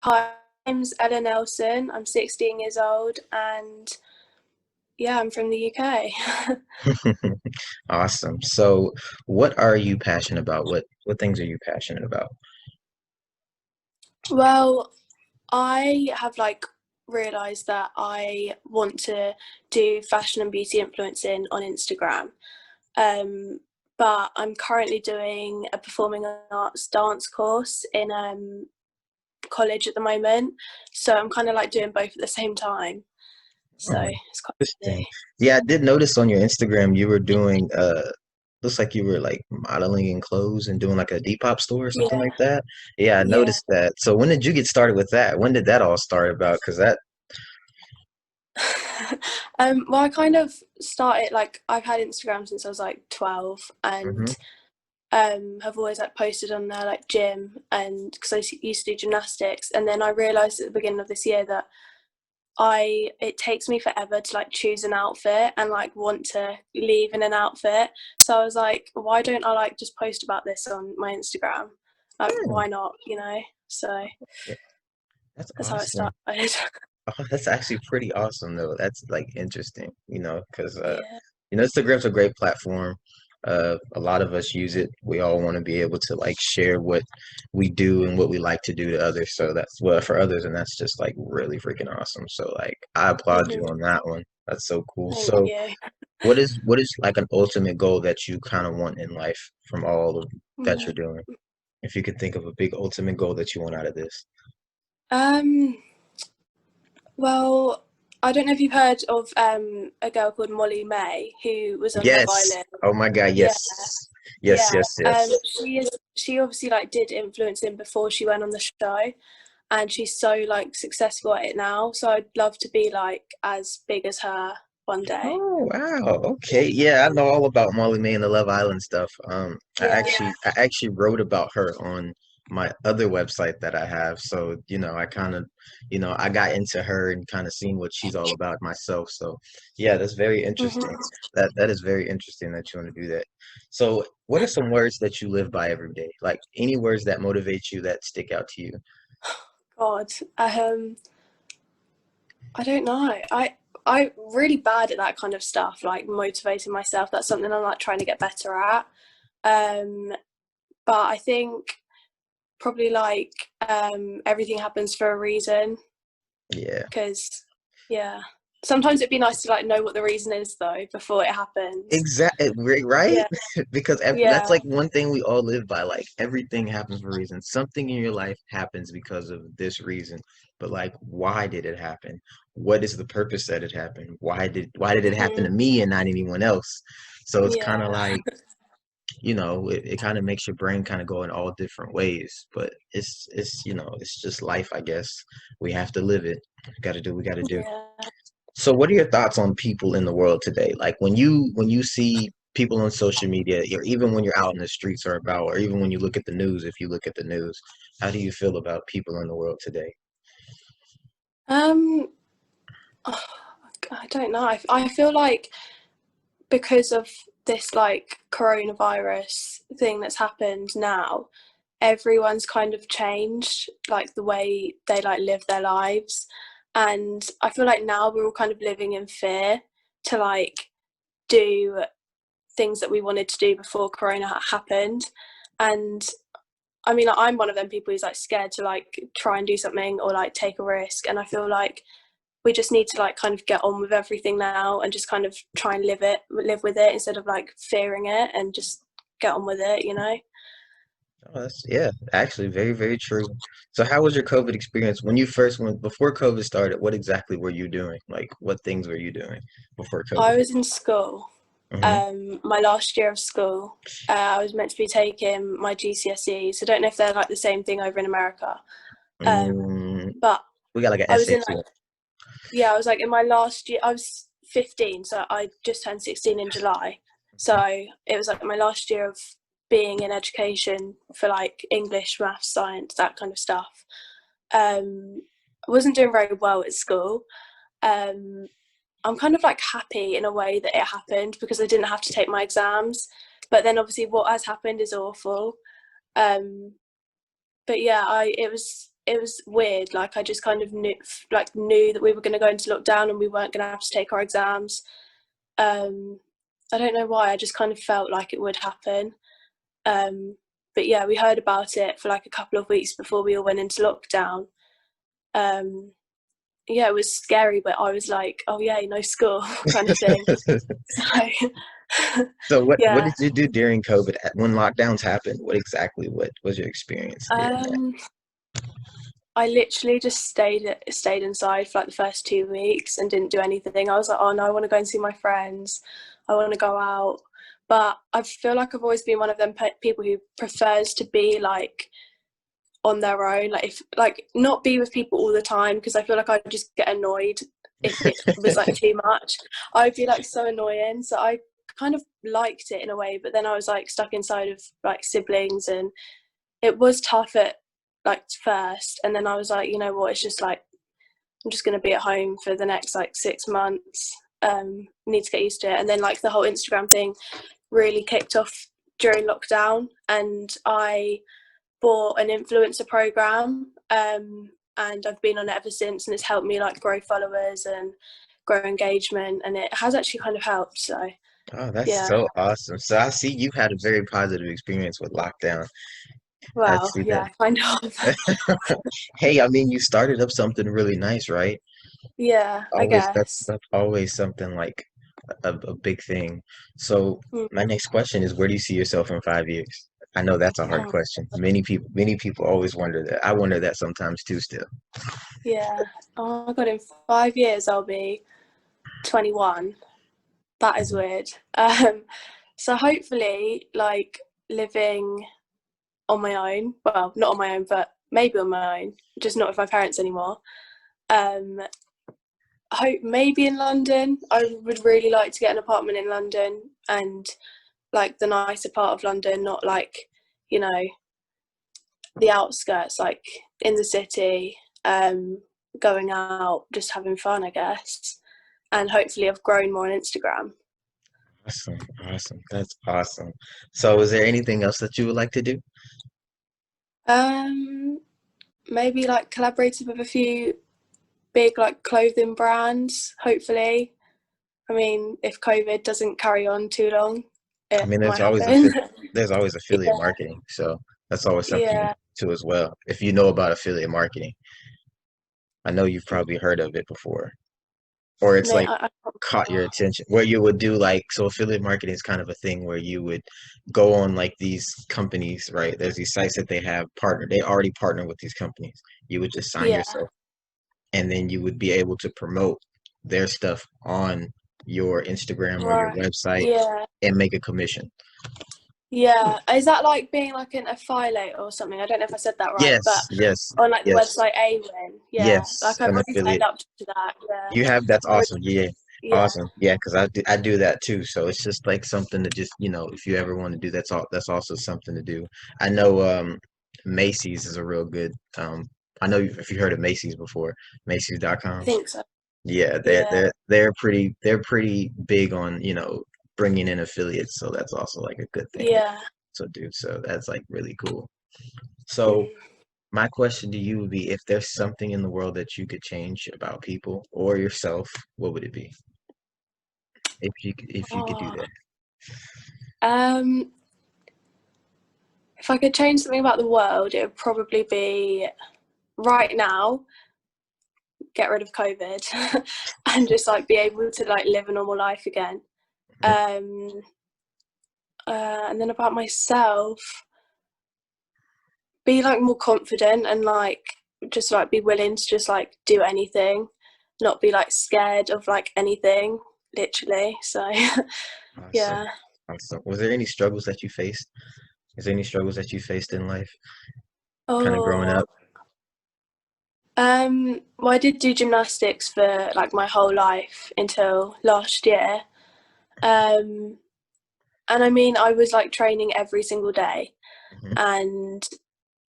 Hi, my name's Ella Nelson. I'm 16 years old, and yeah, I'm from the UK. Awesome. So, what are you passionate about? What things are you passionate about? Well, I have realized that I want to do fashion and beauty influencing on Instagram. Um, but I'm currently doing a performing arts dance course in college at the moment. So I'm kind of like doing both at the same time. So Oh, it's quite interesting. busy. Yeah, I did notice on your Instagram you were doing looks like you were like modeling in clothes and doing like a Depop store or something Yeah, like that. Yeah, I yeah. noticed that. So when did you get started with that? When did that all start about? Because that Well, I kind of started I've had Instagram since I was like 12, and hmm have always like posted on there like gym, and because used to do gymnastics, and then I realized at the beginning of this year that I it takes me forever to like choose an outfit and like want to leave in an outfit. So I was like, why don't I like just post about this on my Instagram? Like, Hmm, why not? So yeah, that's that's how it awesome. started. Oh, that's actually pretty awesome though. That's like interesting, because Yeah. Instagram's a great platform. A lot of us use it. We all want to be able to like share what we do and what we like to do to others. So that's well for others, and that's just like really freaking awesome. So like I applaud you Hmm. on that one. That's so cool. Thank So you. what is like an ultimate goal that you kind of want in life from all of that you're Mm. doing? If you could think of a big ultimate goal that you want out of this. Um, Well, I don't know if you've heard of a girl called Molly May who was on Love Yes. Island. Oh my God, Yeah, yes. Yes, yeah. yes, yes. She obviously like did influencing before she went on the show, and she's so like successful at it now. So I'd love to be like as big as her one day. Oh wow. Okay. Yeah, I know all about Molly May and the Love Island stuff. Yeah. I actually wrote about her on my other website that I have. So, I kind of, I got into her and kind of seen what she's all about myself. So, yeah, that's very interesting. Hmm. That is very interesting that you want to do that. So, what are some words that you live by every day? Like any words that motivate you that stick out to you? God. I don't know. I'm really bad at that kind of stuff, like motivating myself. That's something I'm like trying to get better at. Um, but I think probably everything happens for a reason, Yeah. because yeah, sometimes it'd be nice to like know what the reason is though before it happens. Exactly, right? Yeah, Because that's yeah. like one thing we all live by. Like everything happens for a reason. Something in your life happens because of this reason. But like, why did it happen? What is the purpose that it happened? Why did it happen Hmm. to me and not anyone else? So it's kind of Yeah, like, it kind of makes your brain kind of go in all different ways. But it's just life, I guess. We have to live it. Got to do what we got to do. yeah. So what are your thoughts on people in the world today? Like when you see people on social media, or even when you're out in the streets or about, or even when you look at the news, if you look at the news, how do you feel about people in the world today? um oh, I don't know. I feel like because of this like coronavirus thing that's happened now, everyone's kind of changed like the way they like live their lives, and I feel like now we're all kind of living in fear to like do things that we wanted to do before corona happened. And I mean, like, I'm one of them people who's like scared to like try and do something or like take a risk, and I feel like we just need to like kind of get on with everything now and just kind of try and live with it instead of like fearing it, and just get on with it. Oh, yeah, actually very, very true. So how was your COVID experience when you first went before COVID started? What exactly were you doing? Like what things were you doing before COVID I hit? was in school, Hmm my last year of school. I was meant to be taking my GCSEs. I don't know if they're like the same thing over in America. mm, But we got like an I was in SAT. yeah, I was like in my last year. I was 15, so I just turned 16 in July. So it was like my last year of being in education for like English, maths, science, that kind of stuff. I wasn't doing very well at school. Um, I'm kind of like happy in a way that it happened because I didn't have to take my exams. But then obviously what has happened is awful. Um, but yeah, it was weird. Like I just kind of knew that we were going to go into lockdown and we weren't going to have to take our exams. I don't know why. I just kind of felt like it would happen. But yeah, we heard about it for like a couple of weeks before we all went into lockdown. Yeah, it was scary, but I was like, oh yeah, no school kind of thing. So So what yeah. did you do during COVID when lockdowns happened? What was your experience during that? Um, I literally just stayed inside for like the first 2 weeks and didn't do anything. I was like, oh no, I want to go and see my friends. I want to go out. But I feel like I've always been one of them people who prefers to be like on their own, like if like not be with people all the time, because I feel like I'd just get annoyed if it was like too much. I'd be like so annoying. So I kind of liked it in a way, but then I was like stuck inside of like siblings, and it was tough at like first, and then I was like, you know what, it's just like I'm just going to be at home for the next like 6 months. Need to get used to it. And then like the whole Instagram thing really kicked off during lockdown, and I bought an influencer program, and I've been on it ever since, and it's helped me like grow followers and grow engagement, and it has actually kind of helped. So Oh, that's yeah. so awesome. So I see you had a very positive experience with lockdown. I Well, see that. yeah, kind of. Hey, I mean, you started up something really nice, right? Yeah, I Always, guess. that's always something like a big thing. So Mm. my next question is, where do you see yourself in 5 years? I know that's a hard Oh, question. Many people always wonder that. I wonder that sometimes too still. yeah. Oh my god, in 5 years I'll be 21. That is Mhm. weird. So hopefully, like living on my own. Well, not on my own, but maybe on my own. Just not with my parents anymore. Um, hope maybe in London. I would really like to get an apartment in London, and like the nicer part of London, not like, you know, the outskirts, like in the city. Going out, just having fun, I guess. And hopefully, I've grown more on Instagram. Awesome, awesome. That's awesome. So is there anything else that you would like to do? Um, Maybe like collaborated with a few big like clothing brands, hopefully. I mean, if COVID doesn't carry on too long, I it mean, might happen. there's always affiliate Yeah, marketing, so that's always something you can yeah. do as well. If you know about affiliate marketing, I know you've probably heard of it before, or it's Mate, like I caught your oh, attention. Where you would do like, so affiliate marketing is kind of a thing where you would go on like these companies, right? There's these sites that they already partner with these companies. You would just sign yeah, yourself, and then you would be able to promote their stuff on your Instagram or your right, website yeah, and make a commission. yeah. Is that like being like an affiliate or something? I don't know if I said that right, but Yes, yes, on like the yes, website Awin, yeah. yes, Like I've an already signed affiliate. up to that. Yeah, You have, that's I really, awesome. Yeah, yeah, awesome. Yeah, because I do that too. So it's just like something to just, if you ever want to do, that's also something to do. I know Macy's is a real good I know if you heard of Macy's before, I Macy's.com. think so. Yeah, Yeah. they're pretty big on, bringing in affiliates, so that's also like a good thing Yeah. to do. So that's like really cool. So Mm. my question to you would be, if there's something in the world that you could change about people or yourself, what would it be? If you could do Oh. that. Um, if I could change something about the world, it would probably be right now, get rid of COVID and just like be able to like live a normal life again. Mhm. Um, and then about myself, be like more confident and like just like be willing to just like do anything, not be like scared of like anything, literally. So Awesome. yeah. Awesome. Was there any struggles that you faced? Is there any struggles that you faced in life, kind of growing Oh, up? well, I did do gymnastics for like my whole life until last year. Um, and I mean, I was like training every single day, Hmm. and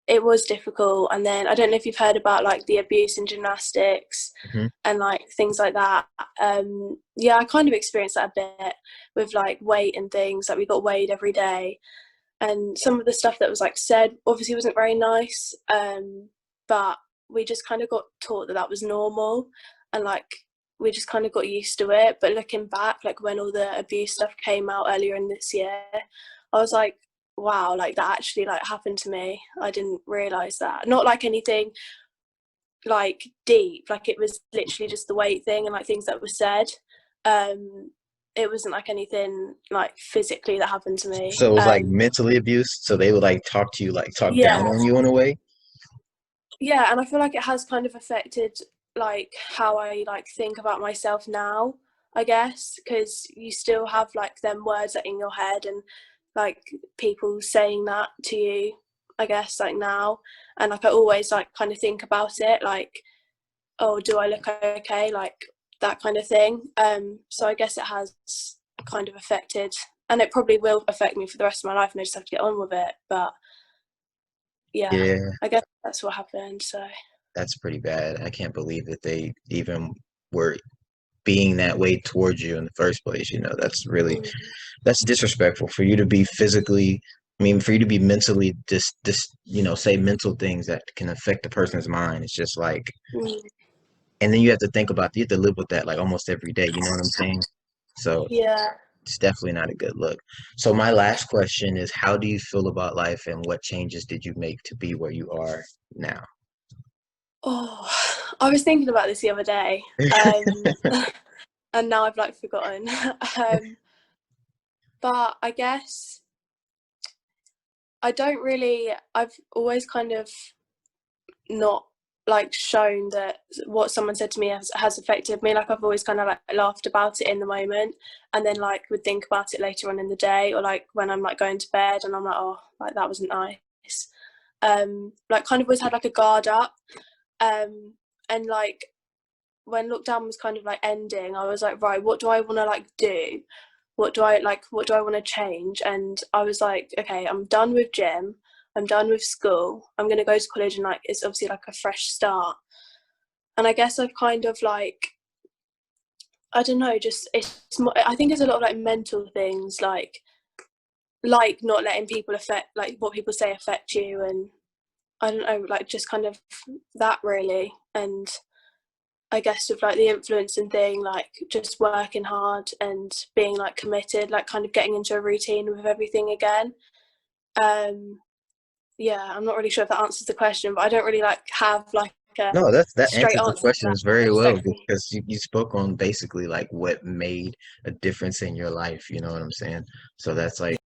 it was difficult. And then I don't know if you've heard about like the abuse in gymnastics Hmm. and like things like that. Yeah, I kind of experienced that a bit with like weight and things. Like we got weighed every day, and some of the stuff that was like said obviously wasn't very nice. but we just kind of got taught that that was normal, and like we just kind of got used to it. But looking back, like when all the abuse stuff came out earlier in this year, I was like, wow, like that actually like happened to me. I didn't realize that. Not like anything like deep, like it was literally just the weight thing and like things that were said. It wasn't like anything like physically that happened to me. So it was like mentally abused. So they would like talk to you, like talk down Yeah, on you in a way. yeah, and I feel like it has kind of affected like how I like think about myself now, I guess, because you still have like them words that in your head and like people saying that to you, I guess, like now. And like I always like kind of think about it, like, oh, do I look okay, like that kind of thing. So I guess it has kind of affected, and it probably will affect me for the rest of my life, and I just have to get on with it. But yeah, Yeah, I guess that's what happened. So that's pretty bad. I can't believe that they even were being that way towards you in the first place. You know, that's really mm, that's disrespectful for you to be physically. I mean, for you to be mentally you know, say mental things that can affect a person's mind. It's just like, mm, and then you have to think about, you have to live with that like almost every day. You know what I'm saying? So yeah. it's definitely not a good look. So my last question is, how do you feel about life and what changes did you make to be where you are now? Oh, I was thinking about this the other day, and now I've like forgotten. um, but I guess I don't really. I've always kind of not like shown that what someone said to me has affected me. Like I've always kind of like laughed about it in the moment, and then like would think about it later on in the day, or like when I'm like going to bed and I'm like, oh, like that wasn't nice. Like kind of always had like a guard up. And like when lockdown was kind of like ending, I was like, right, what do I want to like do? What do I want to change? And I was like, okay, I'm done with gym, I'm done with school, I'm going to go to college, and like it's obviously like a fresh start. And I guess I've kind of like, I don't know, just it's more, I think it's a lot of like mental things, like not letting people affect like what people say affect you, and I don't know, like just kind of that really. And I guess with like the influencing thing, like just working hard and being like committed, like kind of getting into a routine with everything again. Um, yeah, I'm not really sure if that answers the question, but I don't really like have like a No, that straight answers the answer to that. questions very I just well don't think. because you spoke on basically like what made a difference in your life. You know what I'm saying? So that's like